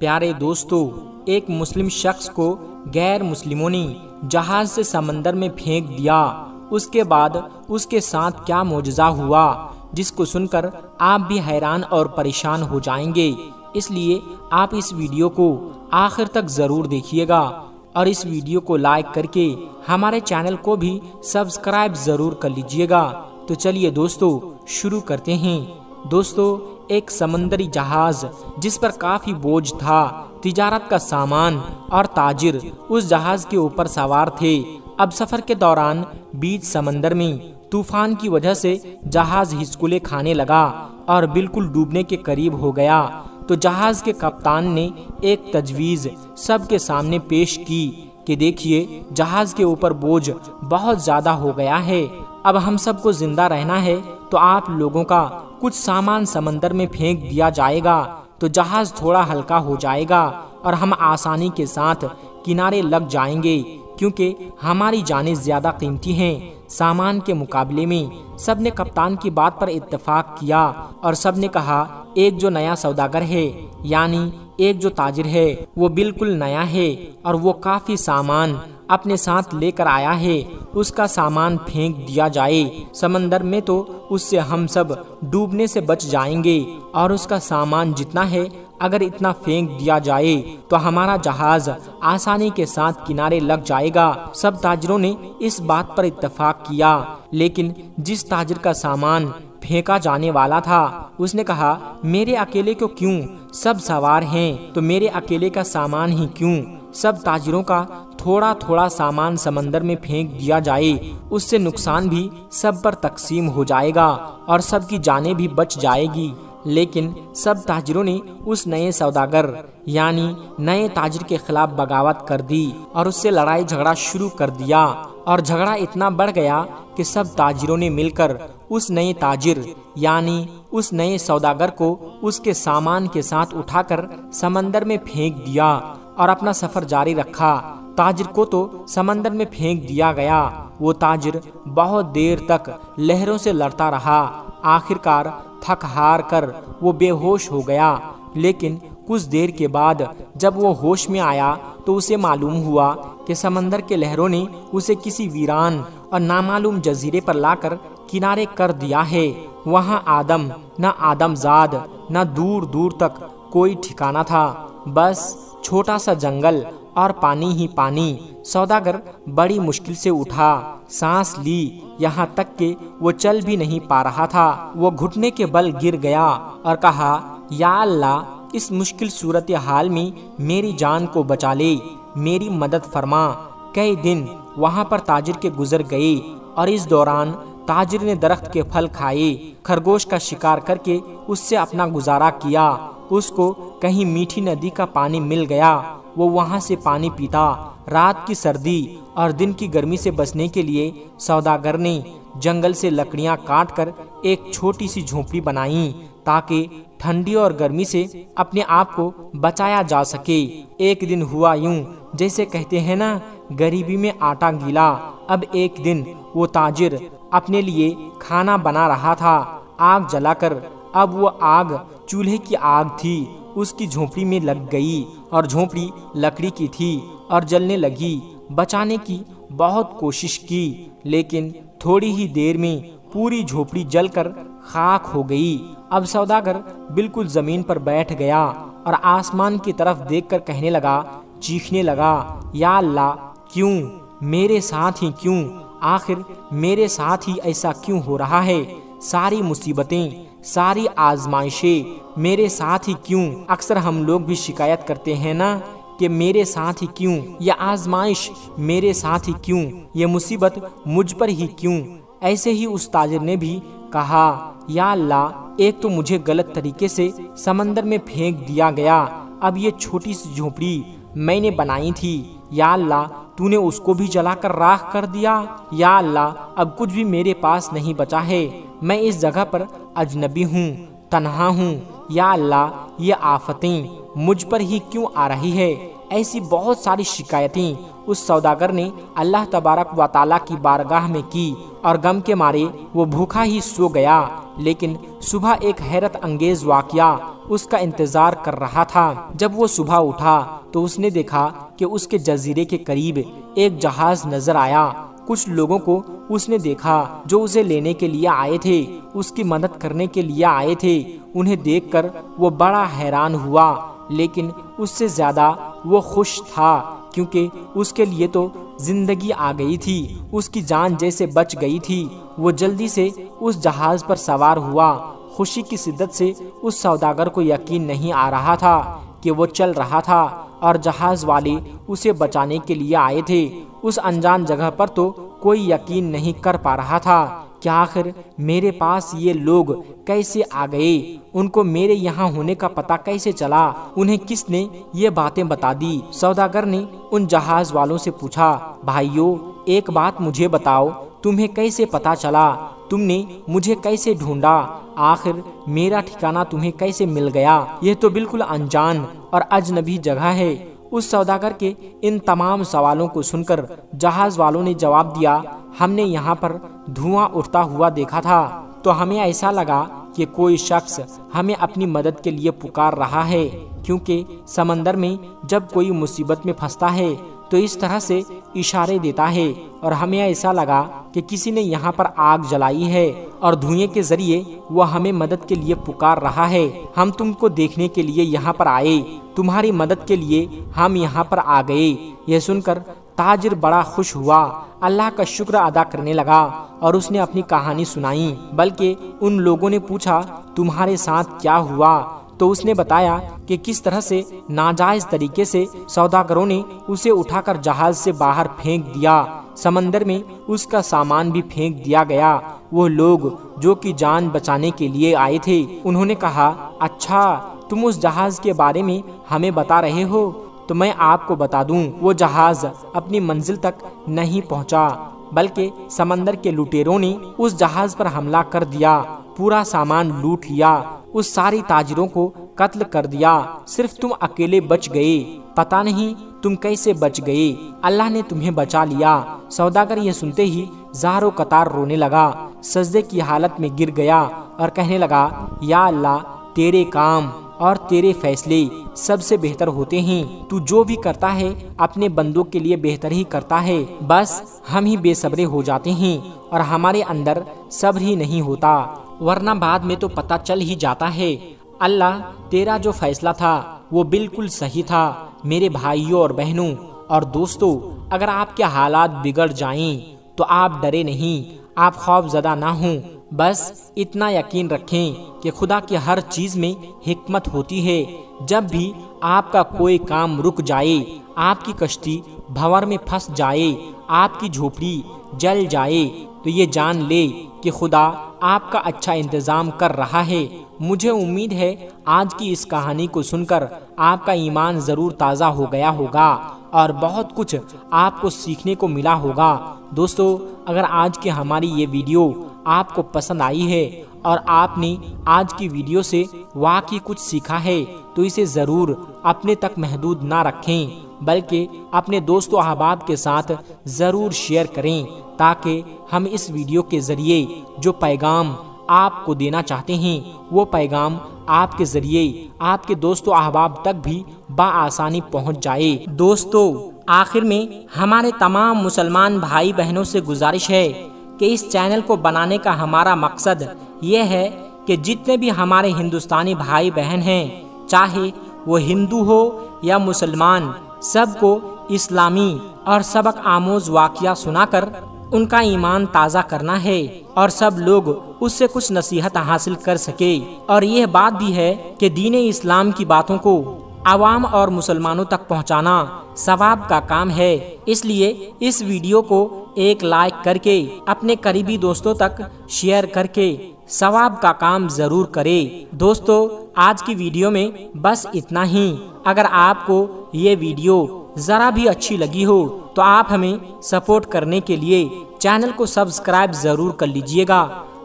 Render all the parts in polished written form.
प्यारे दोस्तों, एक मुस्लिम शख्स को गैर मुस्लिमों ने जहाज से समंदर में फेंक दिया। उसके बाद उसके साथ क्या मौजज़ा हुआ, जिसको सुनकर आप भी हैरान और परेशान हो जाएंगे। इसलिए आप इस वीडियो को आखिर तक ज़रूर देखिएगा और इस वीडियो को लाइक करके हमारे चैनल को भी सब्सक्राइब ज़रूर कर लीजिएगा। तो चलिए दोस्तों, शुरू करते हैं। दोस्तों, एक समंदरी जहाज जिस पर काफी बोझ था, तिजारत का सामान और ताजिर उस जहाज के ऊपर सवार थे। अब सफर के दौरान बीच समंदर में तूफान की वजह से जहाज हिचकुले खाने लगा और बिल्कुल डूबने के करीब हो गया। तो जहाज के कप्तान ने एक तजवीज़ सबके सामने पेश की कि देखिए, जहाज के ऊपर बोझ बहुत ज़्यादा हो गया है। अब हम सबको जिंदा रहना है तो आप लोगों का कुछ सामान समंदर में फेंक दिया जाएगा, तो जहाज थोड़ा हल्का हो जाएगा और हम आसानी के साथ किनारे लग जाएंगे, क्योंकि हमारी जानें ज़्यादा कीमती हैं सामान के मुकाबले में। सबने कप्तान की बात पर इत्तेफाक किया और सबने कहा, एक जो नया सौदागर है, यानी एक जो ताजिर है, वो बिल्कुल नया है और वो काफ़ी सामान अपने साथ लेकर आया है, उसका सामान फेंक दिया जाए समंदर में, तो उससे हम सब डूबने से बच जाएंगे। और उसका सामान जितना है, अगर इतना फेंक दिया जाए तो हमारा जहाज आसानी के साथ किनारे लग जाएगा। सब ताजिरों ने इस बात पर इत्तेफाक किया, लेकिन जिस ताजिर का सामान फेंका जाने वाला था, उसने कहा, मेरे अकेले को क्यों, सब सवार हैं तो मेरे अकेले का सामान ही क्यों। सब ताजिरों का थोड़ा थोड़ा सामान समंदर में फेंक दिया जाए, उससे नुकसान भी सब पर तकसीम हो जाएगा और सबकी जानें भी बच जाएगी। लेकिन सब ताजिरों ने उस नए सौदागर यानी नए ताजिर के खिलाफ बगावत कर दी और उससे लड़ाई झगड़ा शुरू कर दिया। और झगड़ा इतना बढ़ गया कि सब ताजिरों ने मिलकर उस नए ताजिर यानी उस नए सौदागर को उसके सामान के साथ उठाकर समंदर में फेंक दिया और अपना सफर जारी रखा। ताजिर को तो समंदर में फेंक दिया गया। वो ताजिर बहुत देर तक लहरों से लड़ता रहा। आखिरकार थक हार कर वो बेहोश हो गया। लेकिन कुछ देर के बाद जब वो होश में आया तो उसे मालूम हुआ कि समंदर के लहरों ने उसे किसी वीरान और नामालूम जजीरे पर लाकर किनारे कर दिया है। वहाँ आदम न आदमजाद न दूर दूर तक कोई ठिकाना था, बस छोटा सा जंगल और पानी ही पानी। सौदागर बड़ी मुश्किल से उठा, सांस ली, यहाँ तक कि वो चल भी नहीं पा रहा था। वो घुटने के बल गिर गया और कहा, या अल्लाह, इस मुश्किल सूरत हाल में मेरी जान को बचा ले, मेरी मदद फरमा। कई दिन वहाँ पर ताजिर के गुजर गए और इस दौरान ताजिर ने दरख्त के फल खाए, खरगोश का शिकार करके उससे अपना गुजारा किया। उसको कहीं मीठी नदी का पानी मिल गया, वो वहाँ से पानी पीता। रात की सर्दी और दिन की गर्मी से बचने के लिए सौदागर ने जंगल से लकड़ियाँ काटकर एक छोटी सी झोंपड़ी बनाई, ताकि ठंडी और गर्मी से अपने आप को बचाया जा सके। एक दिन हुआ यूं, जैसे कहते हैं ना, गरीबी में आटा गीला। अब एक दिन वो ताजिर अपने लिए खाना बना रहा था, आग जलाकर। अब वो आग चूल्हे की आग थी, उसकी झोंपड़ी में लग गई और झोंपड़ी लकड़ी की थी और जलने लगी। बचाने की बहुत कोशिश की, लेकिन थोड़ी ही देर में पूरी झोपड़ी जलकर खाक हो गई। अब सौदागर बिल्कुल जमीन पर बैठ गया और आसमान की तरफ देखकर कहने लगा, चीखने लगा, या अल्लाह, क्यों मेरे साथ ही क्यों, आखिर मेरे साथ ही ऐसा क्यों हो रहा है। सारी मुसीबतें, सारी आजमाइशें मेरे साथ ही क्यों। अक्सर हम लोग भी शिकायत करते हैं ना कि मेरे साथ ही क्यों, यह आजमाइश मेरे साथ ही क्यों, ये मुसीबत मुझ पर ही क्यों। ऐसे ही उस ताजिर ने भी कहा, या अल्लाह, एक तो मुझे गलत तरीके से समंदर में फेंक दिया गया, अब ये छोटी सी झोपड़ी मैंने बनाई थी, या अल्लाह, तूने उसको भी जलाकर राख कर दिया। या अल्लाह, अब कुछ भी मेरे पास नहीं बचा है, मैं इस जगह पर अजनबी हूँ, तन्हा हूँ, या अल्लाह ये आफतें मुझ पर ही क्यों आ रही है। ऐसी बहुत सारी शिकायतें उस सौदागर ने अल्लाह तबारक व तआला की बारगाह में की और गम के मारे वो भूखा ही सो गया। लेकिन सुबह एक हैरत अंगेज वाकया उसका इंतजार कर रहा था। जब वो सुबह उठा तो उसने देखा कि उसके जजीरे के करीब एक जहाज नजर आया। कुछ लोगों को उसने देखा जो उसे लेने के लिए आए थे, उसकी मदद करने के लिए आए थे। उन्हें देखकर वो बड़ा हैरान हुआ, लेकिन उससे ज्यादा वो खुश था, क्योंकि उसके लिए तो जिंदगी आ गई थी, उसकी जान जैसे बच गई थी। वो जल्दी से उस जहाज पर सवार हुआ। खुशी की शिद्दत से उस सौदागर को यकीन नहीं आ रहा था कि वो चल रहा था और जहाज वाले उसे बचाने के लिए आए थे। उस अनजान जगह पर तो कोई यकीन नहीं कर पा रहा था कि आखिर मेरे पास ये लोग कैसे आ गए, उनको मेरे यहाँ होने का पता कैसे चला, उन्हें किसने ये बातें बता दी। सौदागर ने उन जहाज वालों से पूछा, भाइयों एक बात मुझे बताओ, तुम्हें कैसे पता चला, तुमने मुझे कैसे ढूंढा, आखिर मेरा ठिकाना तुम्हें कैसे मिल गया। यह तो बिल्कुल अनजान और अजनबी जगह है। उस सौदागर के इन तमाम सवालों को सुनकर जहाज वालों ने जवाब दिया, हमने यहाँ पर धुआं उठता हुआ देखा था, तो हमें ऐसा लगा कि कोई शख्स हमें अपनी मदद के लिए पुकार रहा है, क्योंकि समंदर में जब कोई मुसीबत में फंसता है तो इस तरह से इशारे देता है, और हमें ऐसा लगा कि किसी ने यहाँ पर आग जलाई है और धुएं के जरिए वो हमें मदद के लिए पुकार रहा है। हम तुमको देखने के लिए यहाँ पर आए, तुम्हारी मदद के लिए हम यहाँ पर आ गए। यह सुनकर ताजिर बड़ा खुश हुआ, अल्लाह का शुक्र अदा करने लगा और उसने अपनी कहानी सुनाई। बल्कि उन लोगों ने पूछा, तुम्हारे साथ क्या हुआ? तो उसने बताया कि किस तरह से नाजायज तरीके से सौदागरों ने उसे उठाकर जहाज से बाहर फेंक दिया। समंदर में उसका सामान भी फेंक दिया गया। वो लोग जो कि जान बचाने के लिए आए थे, उन्होंने कहा, अच्छा तुम उस जहाज के बारे में हमें बता रहे हो, तो मैं आपको बता दूं, वो जहाज अपनी मंजिल तक नहीं पहुंचा, बल्कि समंदर के लुटेरों ने उस जहाज पर हमला कर दिया, पूरा सामान लूट लिया, उस सारी ताजिरों को कत्ल कर दिया। सिर्फ तुम अकेले बच गए, पता नहीं तुम कैसे बच गए, अल्लाह ने तुम्हें बचा लिया। सौदागर ये सुनते ही ज़ारो कतार रोने लगा, सजदे की हालत में गिर गया और कहने लगा, या अल्लाह तेरे काम और तेरे फैसले सबसे बेहतर होते हैं। तू जो भी करता है अपने बंदों के लिए बेहतर ही करता है। बस हम ही बेसब्रे हो जाते हैं और हमारे अंदर सब्र ही नहीं होता, वरना बाद में तो पता चल ही जाता है। अल्लाह तेरा जो फैसला था वो बिल्कुल सही था। मेरे भाइयों और बहनों और दोस्तों, अगर आपके हालात बिगड़ जाएं तो आप डरे नहीं, आप खौफजदा ना हों। बस इतना यकीन रखें कि खुदा की हर चीज़ में हिकमत होती है। जब भी आपका कोई काम रुक जाए, आपकी कश्ती भंवर में फंस जाए, आपकी झोपड़ी जल जाए, तो ये जान ले कि खुदा आपका अच्छा इंतज़ाम कर रहा है। मुझे उम्मीद है आज की इस कहानी को सुनकर आपका ईमान ज़रूर ताज़ा हो गया होगा और बहुत कुछ आपको सीखने को मिला होगा। दोस्तों, अगर आज की हमारी ये वीडियो आपको पसंद आई है और आपने आज की वीडियो से वाकई कुछ सीखा है, तो इसे ज़रूर अपने तक महदूद ना रखें, बल्कि अपने दोस्तों अहबाब के साथ ज़रूर शेयर करें, ताकि हम इस वीडियो के ज़रिए जो पैगाम आपको देना चाहते हैं वो पैगाम आपके ज़रिए आपके दोस्तों अहबाब तक भी बआसानी पहुंच जाए। दोस्तों, आखिर में हमारे तमाम मुसलमान भाई बहनों से गुजारिश है कि इस चैनल को बनाने का हमारा मकसद ये है कि जितने भी हमारे हिंदुस्तानी भाई बहन हैं, चाहे वो हिंदू हो या मुसलमान, सबको इस्लामी और सबक आमोज वाक़या सुनाकर उनका ईमान ताज़ा करना है और सब लोग उससे कुछ नसीहत हासिल कर सके। और यह बात भी है कि दीन इस्लाम की बातों को आवाम और मुसलमानों तक पहुंचाना सवाब का काम है। इसलिए इस वीडियो को एक लाइक करके अपने करीबी दोस्तों तक शेयर करके सवाब का काम जरूर करें। दोस्तों, आज की वीडियो में बस इतना ही। अगर आपको ये वीडियो ज़रा भी अच्छी लगी हो तो आप हमें सपोर्ट करने के लिए चैनल को सब्सक्राइब ज़रूर कर लीजिएगा।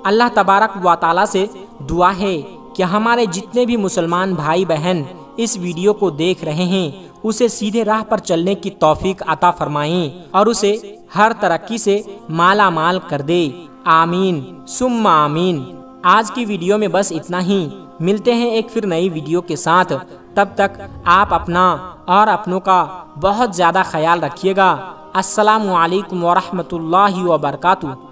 अल्लाह तबारक व तआला से दुआ है कि हमारे जितने भी मुसलमान भाई बहन इस वीडियो को देख रहे हैं उसे सीधे राह पर चलने की तौफीक अता फरमाएं और उसे हर तरक्की से माला माल कर दे। आमीन सुम्मा आमीन। आज की वीडियो में बस इतना ही। मिलते हैं एक फिर नई वीडियो के साथ। तब तक आप अपना और अपनों का बहुत ज़्यादा ख्याल रखिएगा। अस्सलामु अलैकुम वरहमतुल्लाहि वबरकातुहू।